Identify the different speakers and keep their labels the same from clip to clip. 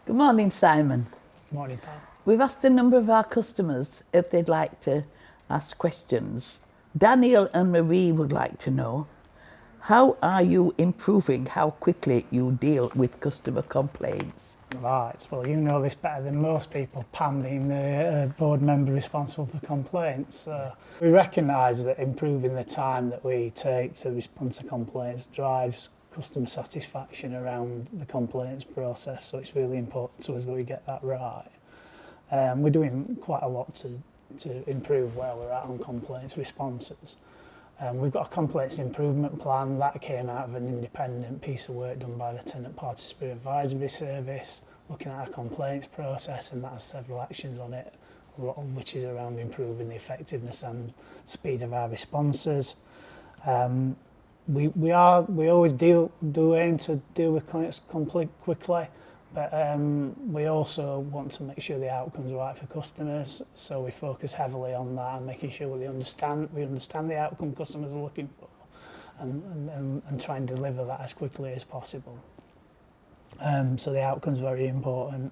Speaker 1: Good morning, Simon.
Speaker 2: Morning, pal.
Speaker 1: We've asked a number of our customers if they'd like to ask questions. Daniel and Marie would like to know, how are you improving how quickly you deal with customer complaints?
Speaker 2: Right, well, you know this better than most people, Pam being the board member responsible for complaints. We recognise that improving the time that we take to respond to complaints drives customer satisfaction around the complaints process, so it's really important to us that we get that right. We're doing quite a lot to improve where we're at on complaints responses. We've got a complaints improvement plan that came out of an independent piece of work done by the Tenant Participatory Advisory Service, looking at our complaints process, and that has several actions on it, a lot of which is around improving the effectiveness and speed of our responses. We always do aim to deal with clients quickly, but we also want to make sure the outcome's right for customers, so we focus heavily on that and making sure we understand the outcome customers are looking for, and try and deliver that as quickly as possible. So the outcome's very important.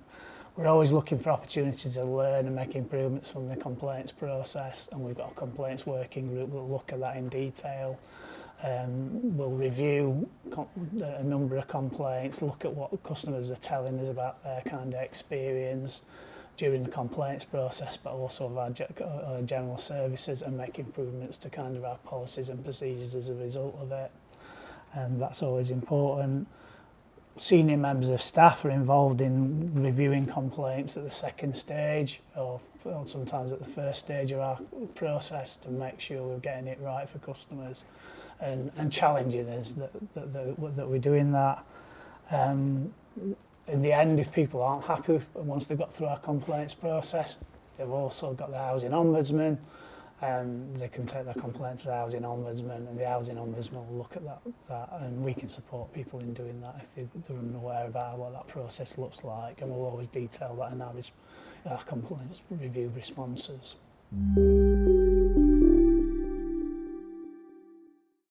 Speaker 2: We're always looking for opportunities to learn and make improvements from the complaints process, and we've got a complaints working group that will look at that in detail. We'll review a number of complaints, look at what customers are telling us about their kind of experience during the complaints process, but also of our general services, and make improvements to kind of our policies and procedures as a result of it. And that's always important. Senior members of staff are involved in reviewing complaints at the second stage, or sometimes at the first stage of our process, to make sure we're getting it right for customers, and challenging us that we're doing that. In the end, if people aren't happy once they've got through our complaints process, they've also got the Housing Ombudsman, and they can take their complaint to the Housing Ombudsman, and the Housing Ombudsman will look at that, and we can support people in doing that if they're unaware about what that process looks like, and we'll always detail that in our complaints review responses.